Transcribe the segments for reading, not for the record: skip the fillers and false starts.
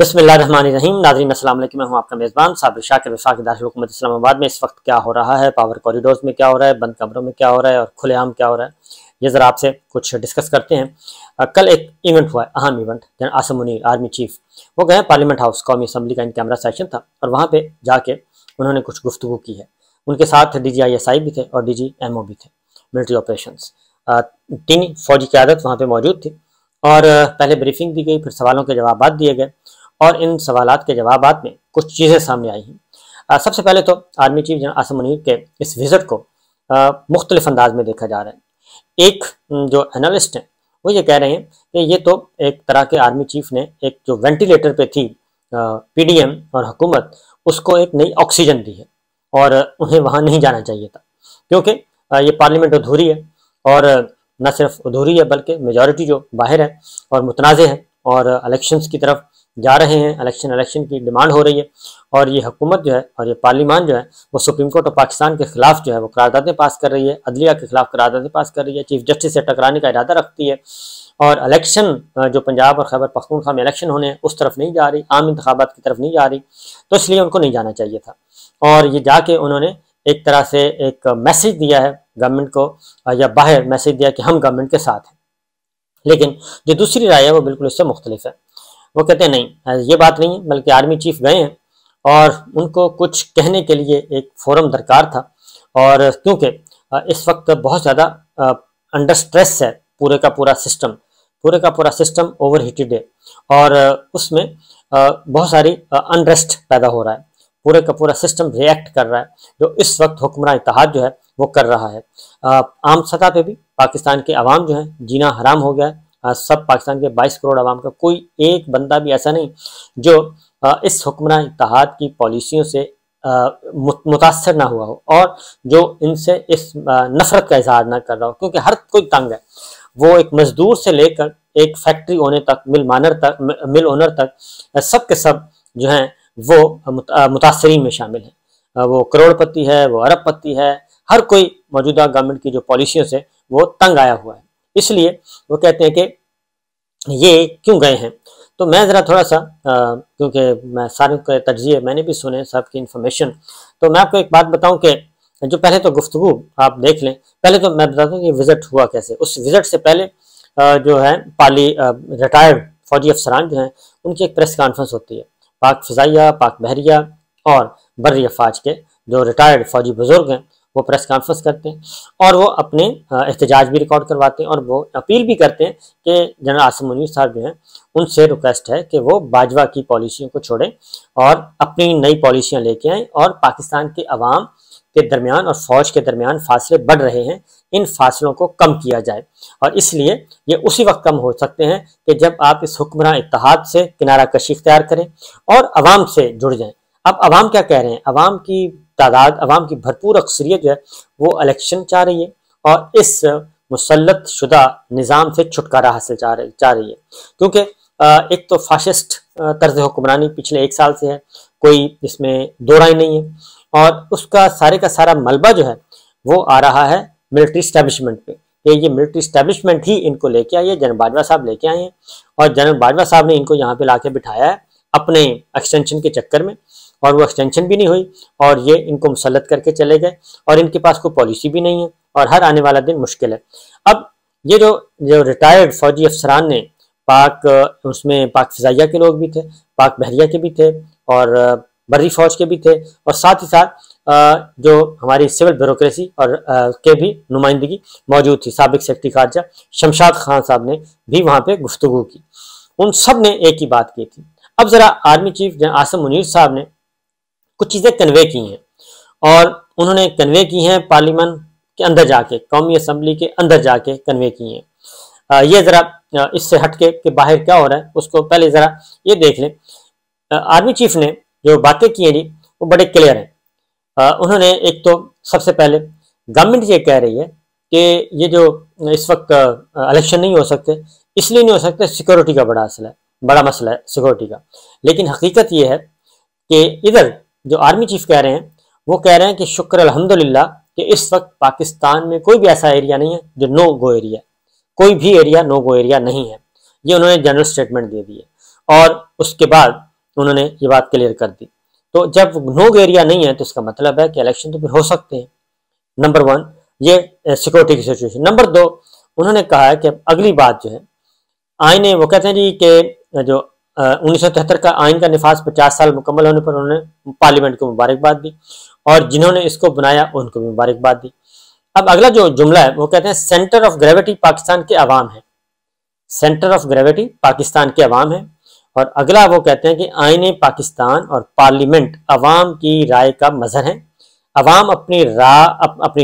बिस्मिल्लाहिर्रहमानिर्रहीम। नाज़रीन अस्सलाम वालेकुम, मैं हूं आपका मेज़बान साबिर शाकिर वफाक दाखिल हुकूमत इस्लामाबाद में। इस वक्त क्या हो रहा है, पावर कॉरिडोर्स में क्या हो रहा है, बंद कमरों में क्या हो रहा है और खुलेआम क्या हो रहा है, ये ज़रा आपसे कुछ डिस्कस करते हैं। कल एक इवेंट हुआ है, अहम event. General Asim Munir army chief वो गए पार्लियामेंट हाउस, कौमी असम्बली का इन कैमरा सेशन था और वहाँ पर जाके उन्होंने कुछ गुफ्तगू की है। उनके साथ DGISI भी थे और DGMO भी थे, मिलिट्री ऑपरेशंस। 3 फौजी क़यादत वहाँ पर मौजूद थी और पहले ब्रीफिंग दी गई, फिर सवालों के जवाब दिए गए और इन सवालात के जवाबात में कुछ चीज़ें सामने आई हैं। सबसे पहले तो army chief general Asim Munir के इस विज़िट को मुख्तलिफ अंदाज में देखा जा रहा है। एक जो एनालिस्ट हैं वो ये कह रहे हैं कि ये तो एक तरह के आर्मी चीफ ने एक जो वेंटिलेटर पे थी PDM और हुकूमत, उसको एक नई ऑक्सीजन दी है और उन्हें वहाँ नहीं जाना चाहिए था, क्योंकि ये पार्लियामेंट अधूरी है और न सिर्फ अधूरी है बल्कि मेजॉरिटी जो बाहर है और मुतनाज़ है और इलेक्शंस की तरफ जा रहे हैं। इलेक्शन की डिमांड हो रही है और ये हुकूमत जो है और ये पार्लियामान जो है वो सुप्रीम कोर्ट ऑफ पाकिस्तान के खिलाफ जो है वो करारदादें पास कर रही है, अदलिया के खिलाफ करारदादें पास कर रही है, चीफ जस्टिस से टकराने का इरादा रखती है और इलेक्शन जो पंजाब और खैबर पख्तूनख्वा में इलेक्शन होने हैं उस तरफ नहीं जा रही, आम इंतखाबात की तरफ नहीं जा रही, तो इसलिए उनको नहीं जाना चाहिए था। और ये जाके उन्होंने एक तरह से एक मैसेज दिया है गवर्नमेंट को, या बाहर मैसेज दिया कि हम गवर्नमेंट के साथ हैं। लेकिन जो दूसरी राय है वो बिल्कुल इससे मुख्तलिफ है। वो कहते हैं नहीं, ये बात नहीं है, बल्कि आर्मी चीफ गए हैं और उनको कुछ कहने के लिए एक फोरम दरकार था और क्योंकि इस वक्त बहुत ज़्यादा अंडर स्ट्रेस है पूरे का पूरा सिस्टम ओवरहीटेड है और उसमें बहुत सारी अनरेस्ट पैदा हो रहा है। पूरे का पूरा सिस्टम रिएक्ट कर रहा है जो इस वक्त हुक्मरान इत्तेहाद जो है वो कर रहा है। आम सतह पे भी पाकिस्तान के अवाम जो है जीना हराम हो गया है। सब पाकिस्तान के 22 करोड़ अवाम का कोई एक बंदा भी ऐसा नहीं जो इस हुक्मरान इत्तेहाद की पॉलिसियों से मुतासर ना हुआ हो और जो इनसे इस नफरत का इजहार ना कर रहा हो, क्योंकि हर कोई तंग है। वो एक मजदूर से लेकर एक फैक्ट्री ओनर तक, मिल ओनर तक, सब के सब जो हैं वो मुतासरीन में शामिल हैं। वो करोड़पति है, वो अरबपति है, हर कोई मौजूदा गवर्नमेंट की जो पॉलिसियों से वो तंग आया हुआ है। इसलिए वो कहते हैं कि ये क्यों गए हैं। तो मैं ज़रा थोड़ा सा क्योंकि मैं सारे के तज्ज़िये मैंने भी सुने, सबकी इन्फॉर्मेशन, तो मैं आपको एक बात बताऊं कि जो पहले तो गुफ्तगू आप देख लें। पहले तो मैं बताता हूँ कि विज़िट हुआ कैसे। उस विज़िट से पहले जो है रिटायर्ड फौजी अफसरान जो हैं उनकी एक प्रेस कॉन्फ्रेंस होती है। पाक फ़िज़ाइया, पाक बहरिया और बर्री अफवाज के जो रिटायर्ड फौजी बुजुर्ग हैं वो प्रेस कॉन्फ्रेंस करते हैं और वो अपने एहतजाज भी रिकॉर्ड करवाते हैं और वो अपील भी करते हैं कि जनरल आसिम मुनीर साहब जो हैं उनसे रिक्वेस्ट है कि वो बाजवा की पॉलिसियों को छोड़ें और अपनी नई पॉलिसियाँ लेके आएँ और पाकिस्तान के अवाम के दरमियान और फौज के दरमियान फासले बढ़ रहे हैं, इन फासलों को कम किया जाए। और इसलिए ये उसी वक्त कम हो सकते हैं कि जब आप इस हुक्मरान इत्तेहाद से किनारा कशी इख्तियार करें और अवाम से जुड़ जाएं। अब अवाम क्या कह रहे हैं? अवाम की तादाद, अवाम की भरपूर अक्सरियत जो है वो इलेक्शन चाह रही है और इस मुसल्लत शुदा निज़ाम से छुटकारा हासिल चाह रही है, क्योंकि एक तो फाशिस्ट तर्ज हुक्मरानी पिछले 1 साल से है, कोई इसमें दो राय नहीं है और उसका सारे का सारा मलबा जो है वो आ रहा है मिलिट्री इस्टेब्लिशमेंट पे। ये मिलिट्री इस्टेब्लिशमेंट ही इनको लेके आई है, जनरल बाजवा साहब लेके आए हैं और जनरल बाजवा साहब ने इनको यहाँ पे लाके बिठाया है अपने एक्सटेंशन के चक्कर में, और वो एक्सटेंशन भी नहीं हुई और ये इनको मुसल्लत करके चले गए और इनके पास कोई पॉलिसी भी नहीं है और हर आने वाला दिन मुश्किल है। अब ये जो रिटायर्ड फौजी अफसरान ने उसमें पाक फ़िज़ाइया के लोग भी थे, पाक बहरिया के भी थे और बर्री फौज के भी थे और साथ ही साथ जो हमारी सिविल ब्यूरोक्रेसी और के भी नुमाइंदगी मौजूद थी। साबिक सेक्रेटरी खारजा शमशाद खान साहब ने भी वहाँ पे गुफ्तगू की। उन सब ने एक ही बात की थी। अब ज़रा army chief general Asim Munir साहब ने कुछ चीज़ें कन्वे की हैं और उन्होंने कन्वे की हैं पार्लियामेंट के अंदर जाके, कौमी असम्बली के अंदर जाके कन्वे की हैं। ये ज़रा इससे हटके कि बाहर क्या हो रहा है उसको पहले ज़रा ये देख लें। आर्मी चीफ ने जो बातें की हैं जी वो बड़े क्लियर हैं। उन्होंने एक तो सबसे पहले गवर्नमेंट ये कह रही है कि ये जो इस वक्त इलेक्शन नहीं हो सकते, इसलिए नहीं हो सकते सिक्योरिटी का बड़ा मसला है सिक्योरिटी का। लेकिन हकीकत ये है कि इधर जो आर्मी चीफ कह रहे हैं वो कह रहे हैं कि शुक्र अल्हम्दुलिल्लाह कि इस वक्त पाकिस्तान में कोई भी ऐसा एरिया नहीं है जो नो गो एरिया, कोई भी एरिया नो गो एरिया नहीं है। ये उन्होंने जनरल स्टेटमेंट दे दी है और उसके बाद उन्होंने ये बात क्लियर कर दी। तो जब नो गो एरिया नहीं है तो इसका मतलब है कि इलेक्शन तो फिर हो सकते हैं। नंबर 1 ये सिक्योरिटी की सिचुएशन। नंबर 2 उन्होंने कहा है कि अगली बात जो है आईन, वो कहते हैं जी कि जो 1973 का आइन का निफाज 50 साल मुकम्मल होने पर उन्होंने पार्लियामेंट को मुबारकबाद दी और जिन्होंने इसको बनाया उनको भी मुबारकबाद दी। अब अगला जो जुमला है वो कहते हैं सेंटर ऑफ ग्रेविटी पाकिस्तान के अवाम है। सेंटर ऑफ ग्रेविटी पाकिस्तान के अवाम है। और अगला वो कहते हैं कि आईन पाकिस्तान और पार्लियामेंट अवाम की राय का मजहर है। अवाम अपनी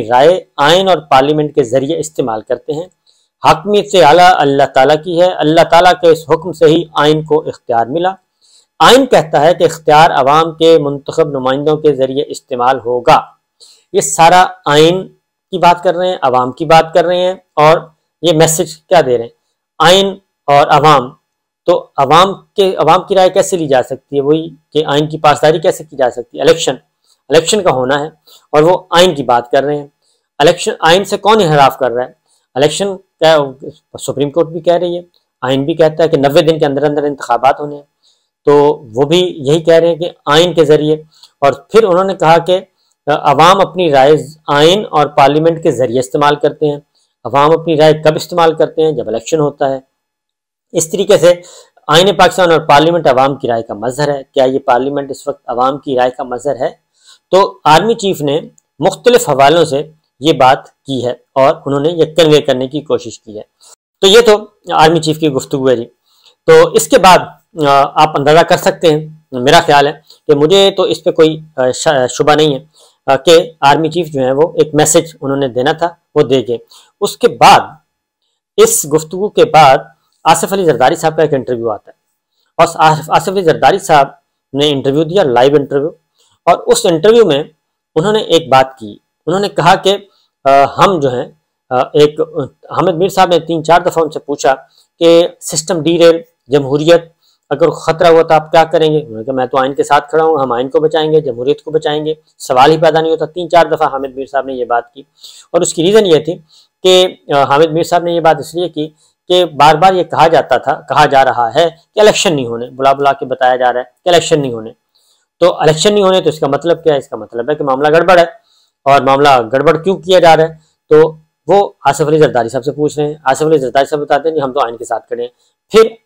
राय आइन और पार्लियामेंट के जरिए इस्तेमाल करते हैं। हाकमियत से आला अल्लाह ताला की है। अल्लाह ताला के इस हुक्म से ही आइन को इख्तियार मिला। आइन कहता है कि इख्तियार अवाम के मुंतखब नुमाइंदों के जरिए इस्तेमाल होगा। ये सारा आइन की बात कर रहे हैं, अवाम की बात कर रहे हैं और ये मैसेज क्या दे रहे हैं, आइन और अवाम। तो अवाम की राय कैसे ली जा सकती है, वही कि आइन की पासदारी कैसे की जा सकती है। इलेक्शन का होना है और वो आइन की बात कर रहे हैं। इलेक्शन आइन से कौन इनहराफ कर रहा है, इलेक्शन क्या सुप्रीम कोर्ट भी कह रही है, आइन भी कहता है कि 90 दिन के अंदर अंदर इंतखाबात होने हैं। तो वो भी यही कह रहे हैं कि आइन के जरिए। और फिर उन्होंने कहा कि अवाम अपनी राय आइन और पार्लियामेंट के जरिए इस्तेमाल करते हैं। अवाम अपनी राय कब इस्तेमाल करते हैं, जब इलेक्शन होता है। इस तरीके से आइन पाकिस्तान और पार्लियामेंट अवाम की राय का मजहर है। क्या ये पार्लियामेंट इस वक्त अवाम की राय का मजहर है? तो आर्मी चीफ ने मुख्तलिफ हवालों से ये बात की है और उन्होंने ये कन्वे करने की कोशिश की है। तो ये तो आर्मी चीफ की गुफ्तगू है जी। तो इसके बाद आप अंदाजा कर सकते हैं, मेरा ख्याल है कि मुझे तो इस पर कोई शुबा नहीं है कि आर्मी चीफ जो है वो एक मैसेज उन्होंने देना था वो दे गए। उसके बाद इस गुफ्तगू के बाद आसिफ अली जरदारी साहब का एक इंटरव्यू आता है और आसिफ अली जरदारी साहब ने इंटरव्यू दिया, लाइव इंटरव्यू। और उस इंटरव्यू में उन्होंने एक बात की, उन्होंने कहा कि हम जो हैं एक हामिद मीर साहब ने 3-4 दफ़ा उनसे पूछा कि सिस्टम डीरेल, जमहूरियत अगर खतरा हुआ तो आप क्या करेंगे। उन्होंने कहा मैं तो आइन के साथ खड़ा हूँ, हम आइन को बचाएंगे, जमहूरियत को बचाएंगे, सवाल ही पैदा नहीं होता। 3-4 दफ़ा हामिद मीर साहब ने ये बात की और उसकी रीज़न ये थी कि हामिद मीर साहब ने ये बात इसलिए की कि बार बार ये कहा जा रहा है कि इलेक्शन नहीं होने, बुला बुला के बताया जा रहा है कि इलेक्शन नहीं होने। तो इलेक्शन नहीं होने तो इसका मतलब क्या है, इसका मतलब है कि मामला गड़बड़ है। और मामला गड़बड़ क्यों किया जा रहा है, तो वो आसिफ अली जरदारी साहब से पूछ रहे हैं। आसिफ अली जरदारी साहब बताते हैं कि हम तो आइन के साथ खड़े हैं। फिर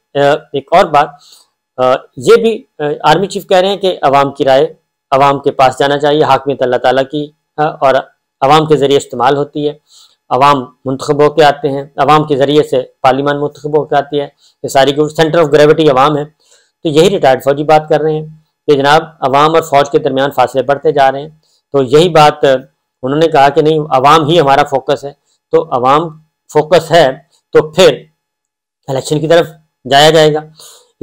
एक और बात, ये भी आर्मी चीफ कह रहे हैं कि अवाम की राय अवाम के पास जाना चाहिए, हाकमियत अल्लाह ताला की और अवाम के जरिए इस्तेमाल होती है। अवाम मुंतखब होकर आते हैं, अवाम के जरिए से पार्लियामान मुंतखब होकर आती है। ये सारी सेंटर ऑफ ग्रेविटी अवाम है। तो यही रिटायर्ड फौजी बात कर रहे हैं कि जनाब अवाम और फौज के दरमियान फासले बढ़ते जा रहे हैं। तो यही बात उन्होंने कहा कि नहीं, अवाम ही हमारा फोकस है। तो अवाम फोकस है तो फिर इलेक्शन की तरफ जाया जाएगा।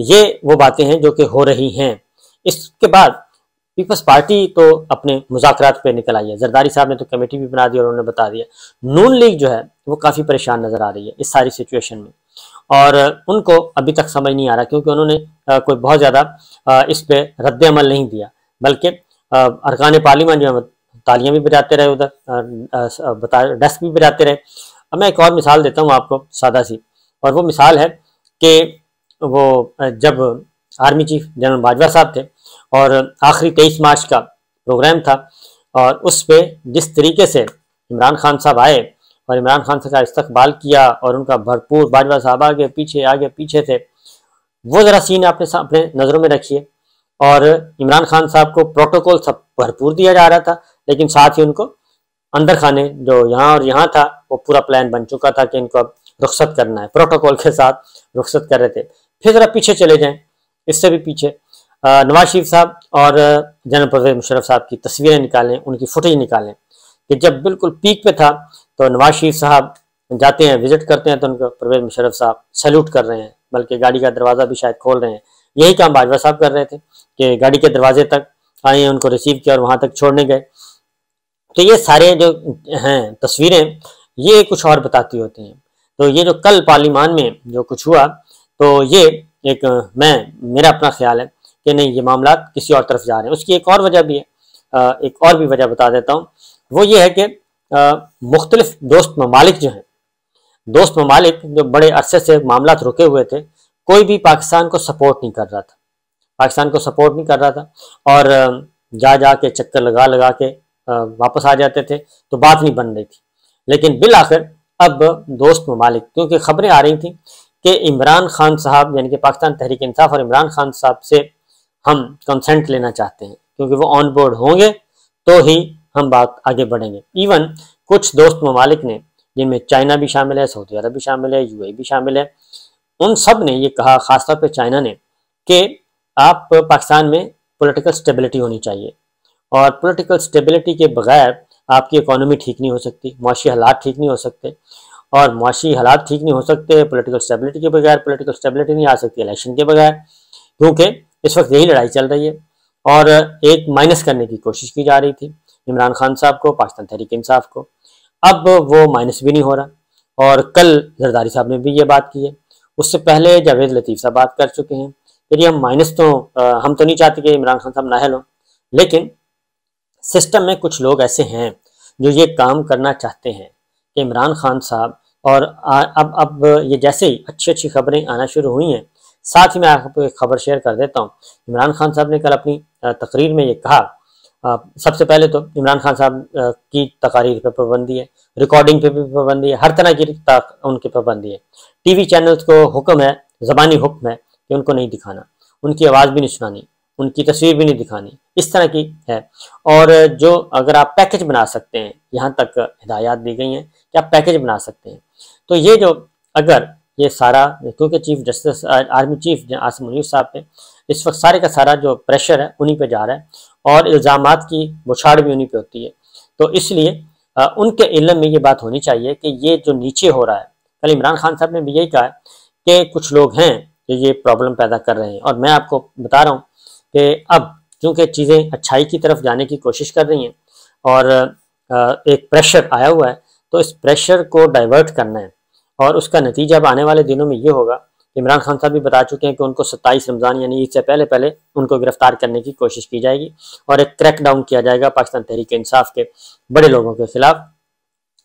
ये वो बातें हैं जो कि हो रही हैं। इसके बाद पीपल्स पार्टी तो अपने मुज़ाकरात पे निकल आई है। जरदारी साहब ने तो कमेटी भी बना दी और उन्होंने बता दिया। नून लीग जो है वो काफ़ी परेशान नज़र आ रही है इस सारी सिचुएशन में और उनको अभी तक समझ नहीं आ रहा, क्योंकि उन्होंने कोई बहुत ज़्यादा इस पे रद्द अमल नहीं दिया, बल्कि अरकान पार्लियामेंट जो है तालियां भी बजाते रहे, उधर डेस्क भी बजाते रहे। अब मैं एक और मिसाल देता हूँ आपको सादा सी, और वो मिसाल है कि वो जब आर्मी चीफ जनरल बाजवा साहब थे और आखिरी 23 मार्च का प्रोग्राम था और उस पर जिस तरीके से इमरान खान साहब आए और इमरान खान साहब का इस्तकबाल किया और उनका भरपूर, बाजवा साहब आगे पीछे थे, वो ज़रा सीन आपने अपने नज़रों में रखिए। और इमरान खान साहब को प्रोटोकॉल सब भरपूर दिया जा रहा था, लेकिन साथ ही उनको अंदर खाने जो यहाँ और यहाँ था वो पूरा प्लान बन चुका था कि इनको अब रुख्सत करना है, प्रोटोकॉल के साथ रुख्सत कर रहे थे। फिर ज़रा पीछे चले जाएं, इससे भी पीछे नवाज शरीफ साहब और जनरल परवेज मुशर्रफ साहब की तस्वीरें निकालें, उनकी फुटेज निकालें कि जब बिल्कुल पीक पे था तो नवाज शरीफ साहब जाते हैं, विजिट करते हैं तो उनको परवेज मुशर्रफ साहब सैल्यूट कर रहे हैं, बल्कि गाड़ी का दरवाज़ा भी शायद खोल रहे हैं। यही काम बाजवा साहब कर रहे थे कि गाड़ी के दरवाजे तक आए, उनको रिसीव किया और वहाँ तक छोड़ने गए। तो ये सारे जो हैं तस्वीरें ये कुछ और बताती होती हैं। तो ये जो कल पार्लियामान में जो कुछ हुआ, तो ये एक मेरा अपना ख्याल है कि नहीं, ये मामला किसी और तरफ जा रहे हैं। उसकी एक और वजह भी है, एक और भी वजह बता देता हूँ। वो ये है कि मुख्तलिफ दोस्त ममालिक जो हैं, दोस्त ममालिक जो बड़े अरसे से मामला रुके हुए थे, कोई भी पाकिस्तान को सपोर्ट नहीं कर रहा था। पाकिस्तान को सपोर्ट नहीं कर रहा था और जा के चक्कर लगा के वापस आ जाते थे, तो बात नहीं बन रही थी। लेकिन बिल आखिर अब दोस्त ममालिक, क्योंकि खबरें आ रही थी कि इमरान खान साहब यानी कि पाकिस्तान तहरीक इंसाफ और इमरान खान साहब से हम कंसेंट लेना चाहते हैं, क्योंकि वो ऑन बोर्ड होंगे तो ही हम बात आगे बढ़ेंगे। इवन कुछ दोस्त ममालिक ने, जिनमें चाइना भी शामिल है, सऊदी अरब भी शामिल है, यूएई भी शामिल है, उन सब ने ये कहा, खासतौर पर चाइना ने, कि आप पाकिस्तान में पॉलिटिकल स्टेबिलिटी होनी चाहिए और पॉलिटिकल स्टेबिलिटी के बगैर आपकी इकोनॉमी ठीक नहीं हो सकती, मुआशी हालात ठीक नहीं हो सकते, और मुआशी हालात ठीक नहीं हो सकते पॉलिटिकल स्टेबिलिटी के बगैर, पॉलिटिकल स्टेबिलिटी नहीं आ सकती इलेक्शन के बगैर, क्योंकि इस वक्त यही लड़ाई चल रही है और एक माइनस करने की कोशिश की जा रही थी इमरान खान साहब को, पाकिस्तान तहरीक इंसाफ को। अब वो माइनस भी नहीं हो रहा और कल जरदारी साहब ने भी ये बात की है, उससे पहले जावेद लतीफ़ साहब बात कर चुके हैं। यदि हम माइनस तो हम तो नहीं चाहते कि इमरान खान साहब नाअहल हों, लेकिन सिस्टम में कुछ लोग ऐसे हैं जो ये काम करना चाहते हैं कि इमरान खान साहब, और अब ये जैसे ही अच्छी अच्छी खबरें आना शुरू हुई हैं, साथ ही मैं आपको एक खबर शेयर कर देता हूँ। इमरान खान साहब ने कल अपनी तकरीर में ये कहा, सबसे पहले तो इमरान खान साहब की तकारीर पर पाबंदी है, रिकॉर्डिंग पे भी पाबंदी है, हर तरह की उनकी पाबंदी है। टीवी चैनल्स को हुक्म है, ज़बानी हुक्म है कि उनको नहीं दिखाना, उनकी आवाज़ भी नहीं सुनानी, उनकी तस्वीर भी नहीं दिखानी, इस तरह की है। और जो अगर आप पैकेज बना सकते हैं, यहाँ तक हिदायत दी गई हैं कि आप पैकेज बना सकते हैं। तो ये जो अगर ये सारा, क्योंकि chief justice army chief Asim Munir साहब पे इस वक्त सारे का सारा जो प्रेशर है उन्हीं पे जा रहा है और इल्ज़ामात की बुछाड़ भी उन्हीं पे होती है, तो इसलिए उनके इल्म में ये बात होनी चाहिए कि ये जो नीचे हो रहा है, कल इमरान खान साहब ने भी यही कहा है कि कुछ लोग हैं जो ये प्रॉब्लम पैदा कर रहे हैं। और मैं आपको बता रहा हूँ कि अब चूँकि चीज़ें अच्छाई की तरफ जाने की कोशिश कर रही हैं और एक प्रेशर आया हुआ है, तो इस प्रेशर को डाइवर्ट करना है और उसका नतीजा अब आने वाले दिनों में ये होगा। इमरान खान साहब भी बता चुके हैं कि उनको 27 रमज़ान यानी ईद से पहले पहले उनको गिरफ्तार करने की कोशिश की जाएगी और एक क्रैक डाउन किया जाएगा पाकिस्तान तहरीक इंसाफ के बड़े लोगों के खिलाफ,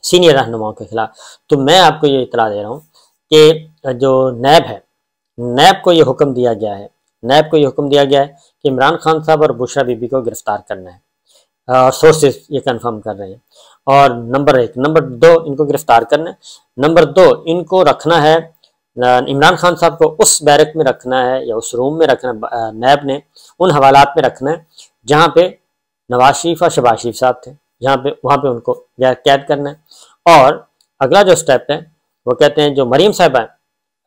सीनियर रहनुमाओं के खिलाफ। तो मैं आपको ये इतला दे रहा हूँ कि जो नैब है, नैब को ये हुक्म दिया गया है, नैब को ये हुक्म दिया गया है कि इमरान खान साहब और बुशरा बीबी को गिरफ्तार करना है। सोर्सेज ये कंफर्म कर रहे हैं। और नंबर 1, नंबर 2 इनको गिरफ्तार करना है, नंबर 2 इनको रखना है, इमरान खान साहब को उस बैरक में रखना है या उस रूम में रखना, नैब ने उन हवालात में रखना है जहाँ पे नवाज शरीफ और शहबाज शरीफ साहब थे, वहाँ पे उनको कैद करना है। और अगला जो स्टेप है वो कहते हैं जो मरीम साहिबा,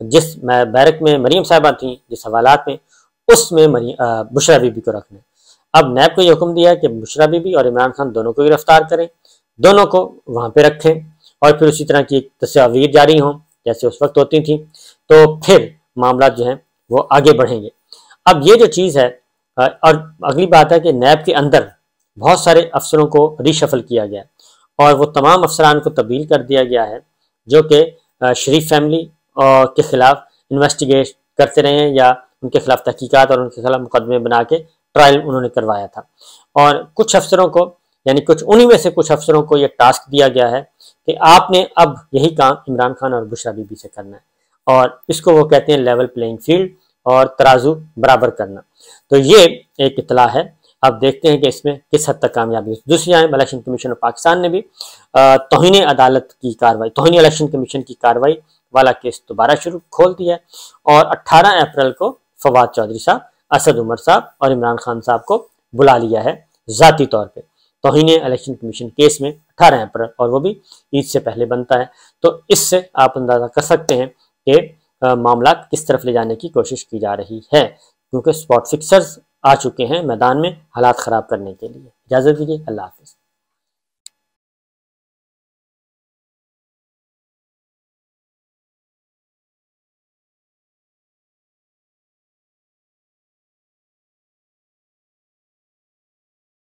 जिस बैरक में मरीम साहिबा थी, जिस हवालात में, उसमें बुशरा बीबी को रखना है। अब नैब को ये हुक्म दिया है कि बुशरा बीबी और इमरान खान दोनों को गिरफ्तार करें, दोनों को वहाँ पे रखें और फिर उसी तरह की तस्वीर जारी हों जैसे उस वक्त होती थी, तो फिर मामला जो है वो आगे बढ़ेंगे। अब ये जो चीज़ है, और अगली बात है कि नैब के अंदर बहुत सारे अफसरों को रीशफल किया गया और वो तमाम अफसरान को तब्दील कर दिया गया है जो कि शरीफ फैमिली के खिलाफ इन्वेस्टिगेट करते रहे हैं या उनके खिलाफ तहकीकात और उनके खिलाफ मुकदमे बना के ट्रायल उन्होंने करवाया था। और कुछ अफसरों को, यानी कुछ उन्हीं में से कुछ अफसरों को ये टास्क दिया गया है कि आपने अब यही काम इमरान खान और बुशरा बीबी से करना है और इसको वो कहते हैं लेवल प्लेइंग फील्ड और तराजू बराबर करना। तो ये एक इतला है। अब देखते हैं कि इसमें किस हद तक कामयाबी है। दूसरी जानब इलेक्शन कमीशन ऑफ पाकिस्तान ने भी तौहीन अदालत की कार्रवाई, तौहीन इलेक्शन कमीशन की कार्रवाई वाला केस दोबारा खोल दिया है और 18 अप्रैल को फवाद चौधरी साहब, असद उमर साहब और इमरान खान साहब को बुला लिया है ज़ाती तौर पर तौहीन इलेक्शन कमीशन केस में 18 अप्रैल, और वो भी ईद से पहले बनता है। तो इससे आप अंदाज़ा कर सकते हैं कि मामला किस तरफ ले जाने की कोशिश की जा रही है, क्योंकि स्पॉट फिक्सर्स आ चुके हैं मैदान में हालात ख़राब करने के लिए। इजाज़त दीजिए, अल्लाह हाफ़िज़।